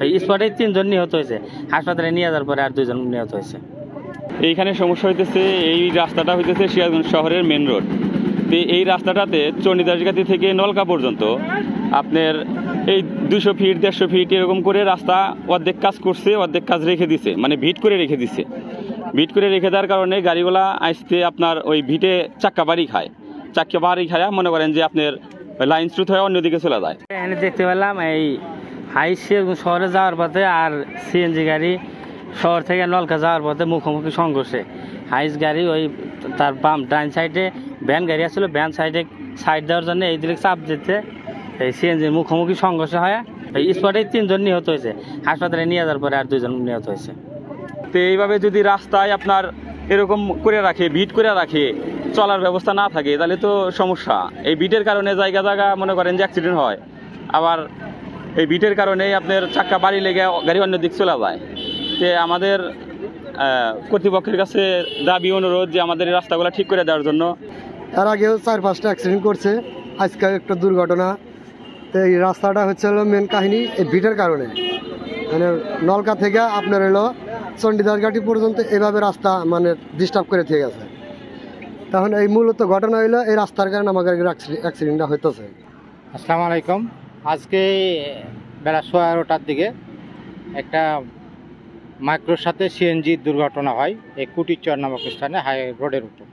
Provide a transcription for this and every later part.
এই স্পটে 3 জন নিহত হয়েছে, হাসপাতালে নিয়ে যাওয়ার পরে আর 2 জন নিহত হয়েছে। এইখানে সমস্যা হইতেছে, এই রাস্তাটা হইতেছে সিরাজগঞ্জ শহরের মেন রোড। তো এই রাস্তাটাতে চণ্ডীদাসগাতি থেকে নলকা পর্যন্ত আপনার এই 200 ফিট 150 ফিট এরকম করে রাস্তা অর্ধেক কাজ করছে, অর্ধেক কাজ রেখে দিছে, মানে ভিট করে রেখে দিছে। ভিট করে রেখে দেওয়ার কারণে গাড়িগুলা আসতে আপনার ওই ভিটে চাক্কা বাড়ি খায়, মনে করেন যে আপনার লাইন স্রোত হয়ে অন্যদিকে চলে যায়। এখানে দেখতে পেলাম এই শহরে যাওয়ার পথে আর সিএনজি গাড়ি শহর থেকে নলকা যাওয়ার পথে মুখোমুখি সংঘর্ষে হাইস গাড়ি ওই তার বাম ডাইন সাইডে ভ্যান গাড়ি আসছিল, ভ্যান সাইড দেওয়ার জন্য এই দিকে চাপ দিতে এই সিএনজির মুখোমুখি সংঘর্ষ হয়। এই স্পটে 3 জন নিহত হয়েছে, হাসপাতালে নিয়ে যাওয়ার পরে আর 2 জন নিহত হয়েছে। তো এইভাবে যদি রাস্তায় আপনার এরকম করে রাখে, ভিট করে রাখে, চলার ব্যবস্থা না থাকে, তাহলে তো সমস্যা। এই ভিটের কারণে জায়গা মনে করেন যে অ্যাক্সিডেন্ট হয়, আবার এই ভিটের কারণে আপনার চাক্কা বাড়ি লেগে গাড়ি অন্য দিক চলে যায়। তো আমাদের কর্তৃপক্ষের কাছে দাবি অনুরোধ যে আমাদের এই রাস্তাগুলো ঠিক করে দেওয়ার জন্য। এর আগেও 4-5টা অ্যাক্সিডেন্ট করছে, আজকে একটা দুর্ঘটনা। তো এই রাস্তাটা হচ্ছে হলো মেন কাহিনী এই ভিটের কারণে, মানে নলকা থেকে আপনার হলো চণ্ডীদাসঘাটি পর্যন্ত এভাবে রাস্তা মানে ডিস্টার্ব করে থেকে গেছে। তখন এই মূলত ঘটনা হইলো এই রাস্তার কারণে আমাদের অ্যাক্সিডেন্টটা হইতেছে। আসসালামু আলাইকুম। আজকে বেলা 11টার দিকে একটা মাইক্রোর সাথে সিএনজির দুর্ঘটনা হয় এই কুটিরচর নামক স্থানে হাই রোডের উপর।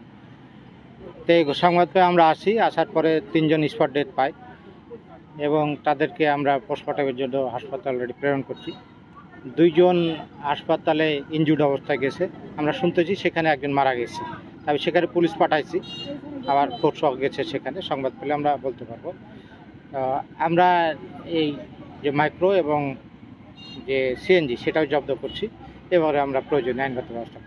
তো এই সংবাদ পেয়ে আমরা আসার পরে 3 জন স্পট ডেথ পাই এবং তাদেরকে আমরা পোস্টমর্টমের জন্য হাসপাতাল অলরেডি প্রেরণ করছি। 2 জন হাসপাতালে ইনজুর্ড অবস্থায় গেছে, আমরা শুনতেছি সেখানে একজন মারা গেছে। তবে সেখানে পুলিশ পাঠাইছি, আবার ফোর্সও গেছে সেখানে, সংবাদ পেলে আমরা বলতে পারবো। আমরা এই যে মাইক্রো এবং যে সিএনজি সেটাও জব্দ করছি, এবারে আমরা প্রয়োজনীয় আইনগত ব্যবস্থা